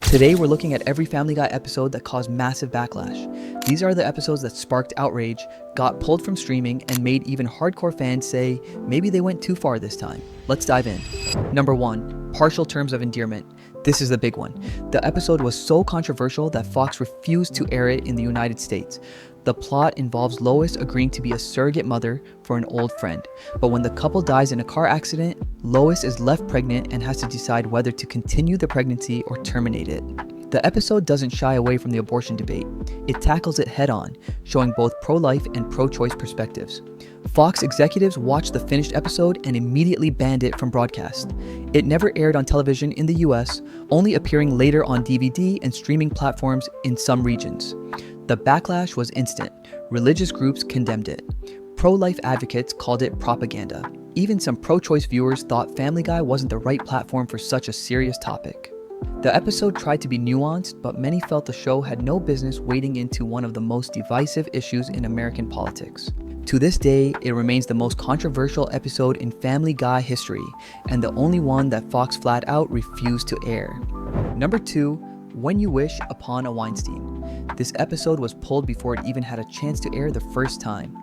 Today we're looking at every Family Guy episode that caused massive backlash. These are the episodes that sparked outrage, got pulled from streaming, and made even hardcore fans say maybe they went too far this time. Let's dive in. Number 1. Partial Terms of Endearment. This is the big one. The episode was so controversial that Fox refused to air it in the United States. The plot involves Lois agreeing to be a surrogate mother for an old friend. But when the couple dies in a car accident, Lois is left pregnant and has to decide whether to continue the pregnancy or terminate it. The episode doesn't shy away from the abortion debate. It tackles it head-on, showing both pro-life and pro-choice perspectives. Fox executives watched the finished episode and immediately banned it from broadcast. It never aired on television in the US, only appearing later on DVD and streaming platforms in some regions. The backlash was instant. Religious groups condemned it. Pro-life advocates called it propaganda. Even some pro-choice viewers thought Family Guy wasn't the right platform for such a serious topic. The episode tried to be nuanced, but many felt the show had no business wading into one of the most divisive issues in American politics. To this day, it remains the most controversial episode in Family Guy history, and the only one that Fox flat out refused to air. Number 2. When You Wish Upon a Weinstein. This episode was pulled before it even had a chance to air the first time.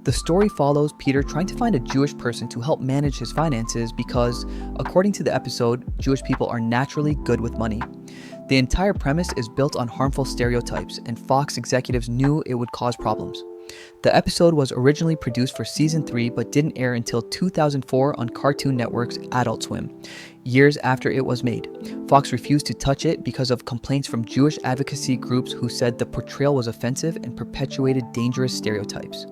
The story follows Peter trying to find a Jewish person to help manage his finances because, according to the episode, Jewish people are naturally good with money. The entire premise is built on harmful stereotypes, and Fox executives knew it would cause problems. The episode was originally produced for season 3 but didn't air until 2004 on Cartoon Network's Adult Swim, years after it was made. Fox refused to touch it because of complaints from Jewish advocacy groups who said the portrayal was offensive and perpetuated dangerous stereotypes.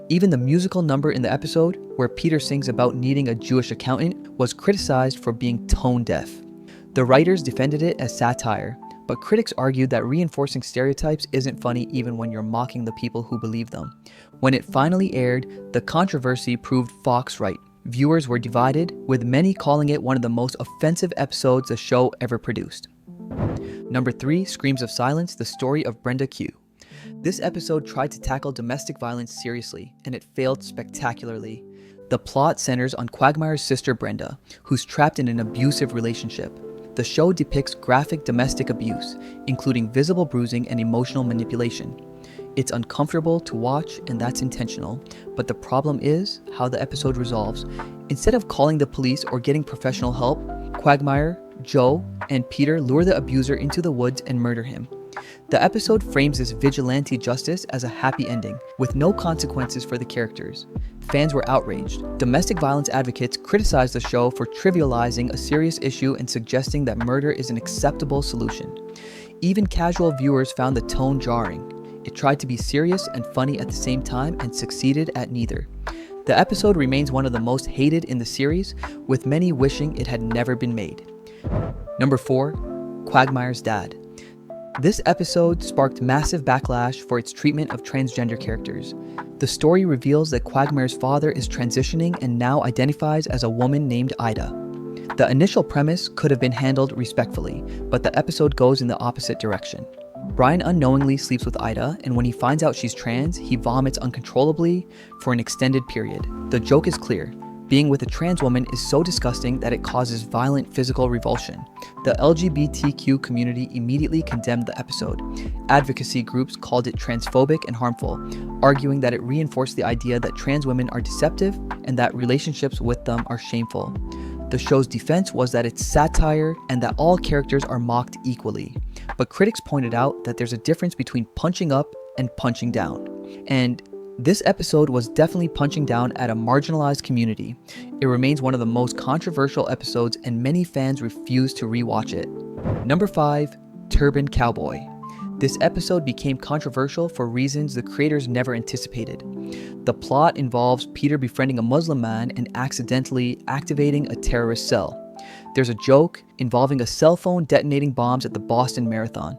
Even the musical number in the episode, where Peter sings about needing a Jewish accountant, was criticized for being tone deaf. The writers defended it as satire, but critics argued that reinforcing stereotypes isn't funny even when you're mocking the people who believe them. When it finally aired, the controversy proved Fox right. Viewers were divided, with many calling it one of the most offensive episodes the show ever produced. Number 3. Screams of Silence, the story of Brenda Q. This episode tried to tackle domestic violence seriously, and it failed spectacularly. The plot centers on Quagmire's sister Brenda, who's trapped in an abusive relationship. The show depicts graphic domestic abuse, including visible bruising and emotional manipulation. It's uncomfortable to watch, and that's intentional, but the problem is how the episode resolves. Instead of calling the police or getting professional help, Quagmire, Joe, and Peter lure the abuser into the woods and murder him. The episode frames this vigilante justice as a happy ending, with no consequences for the characters. Fans were outraged. Domestic violence advocates criticized the show for trivializing a serious issue and suggesting that murder is an acceptable solution. Even casual viewers found the tone jarring. It tried to be serious and funny at the same time and succeeded at neither. The episode remains one of the most hated in the series, with many wishing it had never been made. Number 4. Quagmire's Dad. This episode sparked massive backlash for its treatment of transgender characters. The story reveals that Quagmire's father is transitioning and now identifies as a woman named Ida. The initial premise could have been handled respectfully, but the episode goes in the opposite direction. Brian unknowingly sleeps with Ida, and when he finds out she's trans, he vomits uncontrollably for an extended period. The joke is clear. Being with a trans woman is so disgusting that it causes violent physical revulsion. The LGBTQ community immediately condemned the episode. Advocacy groups called it transphobic and harmful, arguing that it reinforced the idea that trans women are deceptive and that relationships with them are shameful. The show's defense was that it's satire and that all characters are mocked equally. But critics pointed out that there's a difference between punching up and punching down. And this episode was definitely punching down at a marginalized community. It remains one of the most controversial episodes, and many fans refuse to rewatch it. Number 5. Turban Cowboy. This episode became controversial for reasons the creators never anticipated. The plot involves Peter befriending a Muslim man and accidentally activating a terrorist cell. There's a joke involving a cell phone detonating bombs at the Boston Marathon.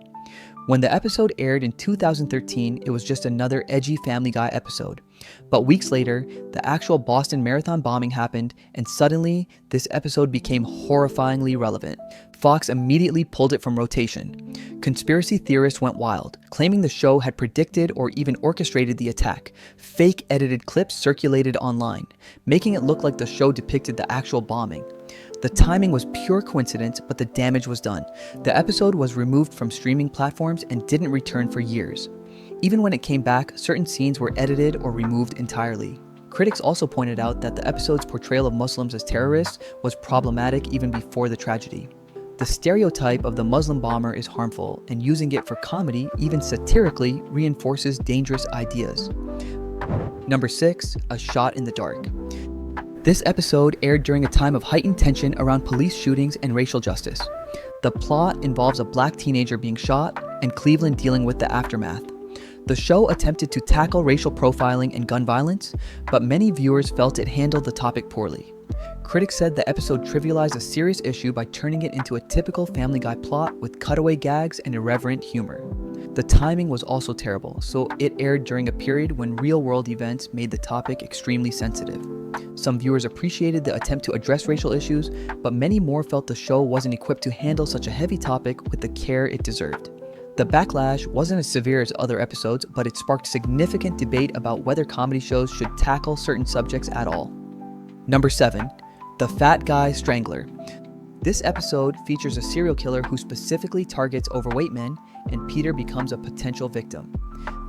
When the episode aired in 2013, it was just another edgy Family Guy episode. But weeks later, the actual Boston Marathon bombing happened, and suddenly, this episode became horrifyingly relevant. Fox immediately pulled it from rotation. Conspiracy theorists went wild, claiming the show had predicted or even orchestrated the attack. Fake edited clips circulated online, making it look like the show depicted the actual bombing. The timing was pure coincidence, but the damage was done. The episode was removed from streaming platforms and didn't return for years. Even when it came back, certain scenes were edited or removed entirely. Critics also pointed out that the episode's portrayal of Muslims as terrorists was problematic even before the tragedy. The stereotype of the Muslim bomber is harmful, and using it for comedy, even satirically, reinforces dangerous ideas. Number 6, A Shot in the Dark. This episode aired during a time of heightened tension around police shootings and racial justice. The plot involves a black teenager being shot and Cleveland dealing with the aftermath. The show attempted to tackle racial profiling and gun violence, but many viewers felt it handled the topic poorly. Critics said the episode trivialized a serious issue by turning it into a typical Family Guy plot with cutaway gags and irreverent humor. The timing was also terrible, so it aired during a period when real-world events made the topic extremely sensitive. Some viewers appreciated the attempt to address racial issues, but many more felt the show wasn't equipped to handle such a heavy topic with the care it deserved. The backlash wasn't as severe as other episodes, but it sparked significant debate about whether comedy shows should tackle certain subjects at all. Number 7, The Fat Guy Strangler. This episode features a serial killer who specifically targets overweight men, and Peter becomes a potential victim.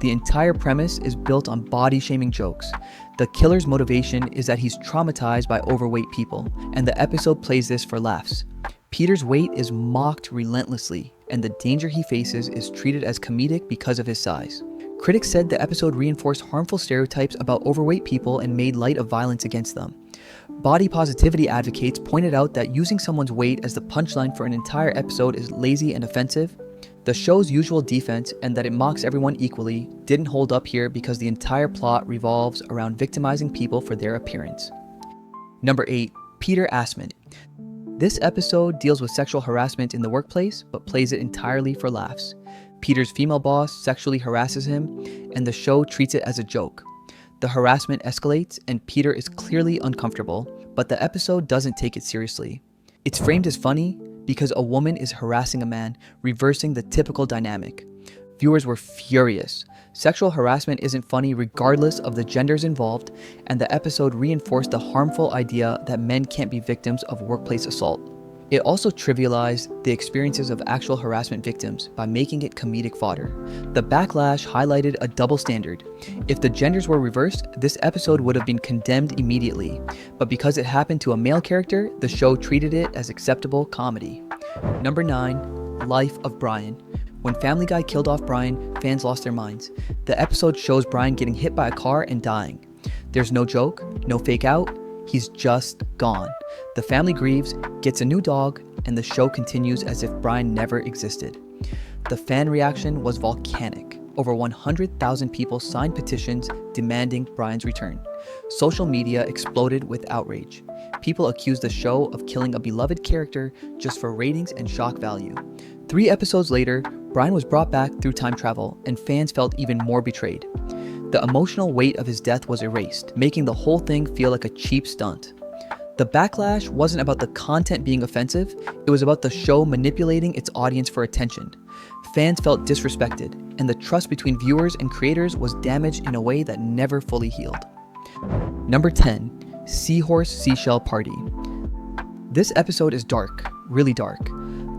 The entire premise is built on body-shaming jokes. The killer's motivation is that he's traumatized by overweight people, and the episode plays this for laughs. Peter's weight is mocked relentlessly, and the danger he faces is treated as comedic because of his size. Critics said the episode reinforced harmful stereotypes about overweight people and made light of violence against them. Body positivity advocates pointed out that using someone's weight as the punchline for an entire episode is lazy and offensive. The show's usual defense, and that it mocks everyone equally, didn't hold up here because the entire plot revolves around victimizing people for their appearance. Number 8, Peter Asman. This episode deals with sexual harassment in the workplace, but plays it entirely for laughs. Peter's female boss sexually harasses him, and the show treats it as a joke. The harassment escalates, and Peter is clearly uncomfortable, but the episode doesn't take it seriously. It's framed as funny because a woman is harassing a man, reversing the typical dynamic. Viewers were furious. Sexual harassment isn't funny regardless of the genders involved, and the episode reinforced the harmful idea that men can't be victims of workplace assault. It also trivialized the experiences of actual harassment victims by making it comedic fodder. The backlash highlighted a double standard. If the genders were reversed, this episode would have been condemned immediately, but because it happened to a male character, the show treated it as acceptable comedy. Number 9, Life of Brian. When Family Guy killed off Brian, fans lost their minds. The episode shows Brian getting hit by a car and dying. There's no joke, no fake out, he's just gone. The family grieves, gets a new dog, and the show continues as if Brian never existed. The fan reaction was volcanic. Over 100,000 people signed petitions demanding Brian's return. Social media exploded with outrage. People accused the show of killing a beloved character just for ratings and shock value. 3 episodes later, Brian was brought back through time travel, and fans felt even more betrayed. The emotional weight of his death was erased, making the whole thing feel like a cheap stunt. The backlash wasn't about the content being offensive, it was about the show manipulating its audience for attention. Fans felt disrespected, and the trust between viewers and creators was damaged in a way that never fully healed. Number 10, Seahorse Seashell Party. This episode is dark, really dark.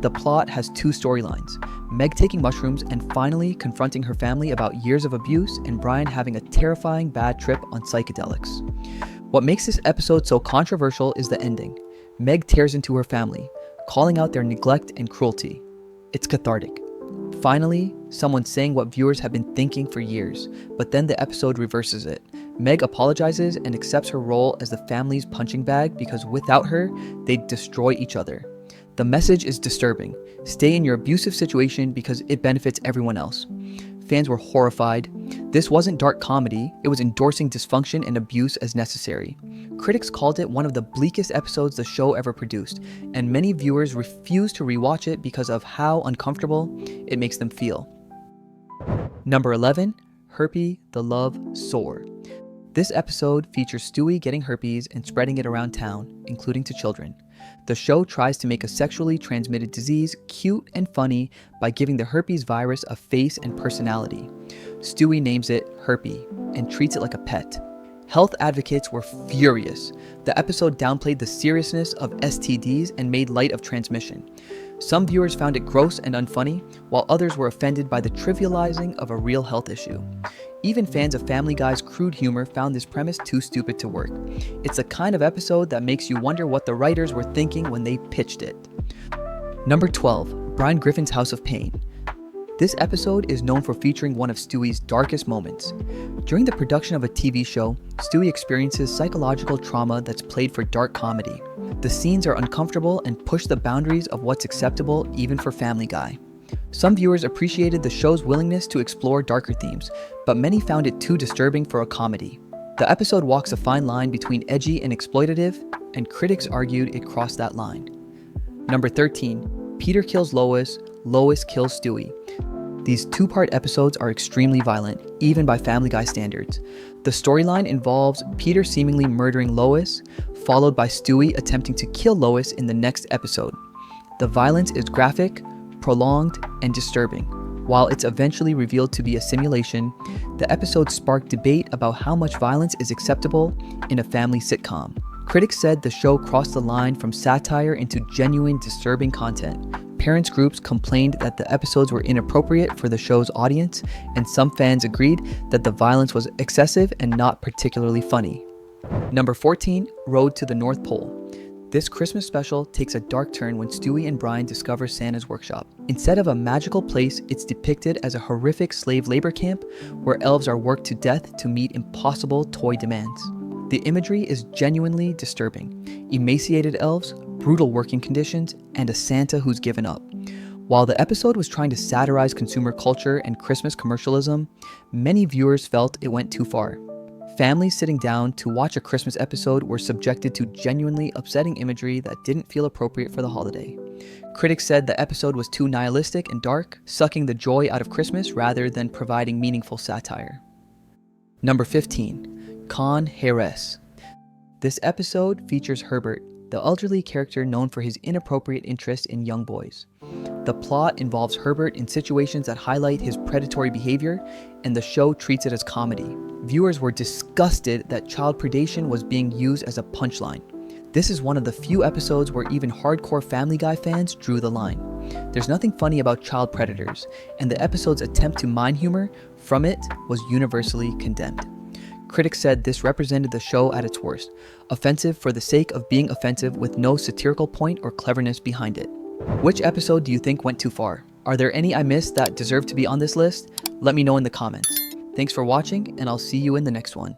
The plot has 2 storylines, Meg taking mushrooms and finally confronting her family about years of abuse, and Brian having a terrifying bad trip on psychedelics. What makes this episode so controversial is the ending. Meg tears into her family, calling out their neglect and cruelty. It's cathartic. Finally, someone saying what viewers have been thinking for years, but then the episode reverses it. Meg apologizes and accepts her role as the family's punching bag because without her, they'd destroy each other. The message is disturbing. Stay in your abusive situation because it benefits everyone else. Fans were horrified. This wasn't dark comedy, it was endorsing dysfunction and abuse as necessary. Critics called it one of the bleakest episodes the show ever produced, and many viewers refused to rewatch it because of how uncomfortable it makes them feel. Number 11, Herpy the Love Sore. This episode features Stewie getting herpes and spreading it around town, including to children. The show tries to make a sexually transmitted disease cute and funny by giving the herpes virus a face and personality. Stewie names it Herpy and treats it like a pet. Health advocates were furious. The episode downplayed the seriousness of STDs and made light of transmission. Some viewers found it gross and unfunny, while others were offended by the trivializing of a real health issue. Even fans of Family Guy's crude humor found this premise too stupid to work. It's the kind of episode that makes you wonder what the writers were thinking when they pitched it. Number 12, Brian Griffin's House of Pain. This episode is known for featuring one of Stewie's darkest moments. During the production of a TV show, Stewie experiences psychological trauma that's played for dark comedy. The scenes are uncomfortable and push the boundaries of what's acceptable even for Family Guy. Some viewers appreciated the show's willingness to explore darker themes, but many found it too disturbing for a comedy. The episode walks a fine line between edgy and exploitative, and critics argued it crossed that line. Number 13, Peter kills Lois, Lois kills Stewie. These two-part episodes are extremely violent, even by Family Guy standards. The storyline involves Peter seemingly murdering Lois, followed by Stewie attempting to kill Lois in the next episode. The violence is graphic, prolonged, and disturbing. While it's eventually revealed to be a simulation, the episode sparked debate about how much violence is acceptable in a family sitcom. Critics said the show crossed the line from satire into genuine disturbing content. Parents groups complained that the episodes were inappropriate for the show's audience, and some fans agreed that the violence was excessive and not particularly funny. Number 14, Road to the North Pole. This Christmas special takes a dark turn when Stewie and Brian discover Santa's workshop. Instead of a magical place, it's depicted as a horrific slave labor camp where elves are worked to death to meet impossible toy demands. The imagery is genuinely disturbing. Emaciated elves, brutal working conditions, and a Santa who's given up. While the episode was trying to satirize consumer culture and Christmas commercialism, many viewers felt it went too far. Families sitting down to watch a Christmas episode were subjected to genuinely upsetting imagery that didn't feel appropriate for the holiday. Critics said the episode was too nihilistic and dark, sucking the joy out of Christmas rather than providing meaningful satire. Number 15, Con Heiress. This episode features Herbert, the elderly character known for his inappropriate interest in young boys. The plot involves Herbert in situations that highlight his predatory behavior, and the show treats it as comedy. Viewers were disgusted that child predation was being used as a punchline. This is one of the few episodes where even hardcore Family Guy fans drew the line. There's nothing funny about child predators, and the episode's attempt to mine humor from it was universally condemned. Critics said this represented the show at its worst, offensive for the sake of being offensive with no satirical point or cleverness behind it. Which episode do you think went too far? Are there any I missed that deserve to be on this list? Let me know in the comments. Thanks for watching, and I'll see you in the next one.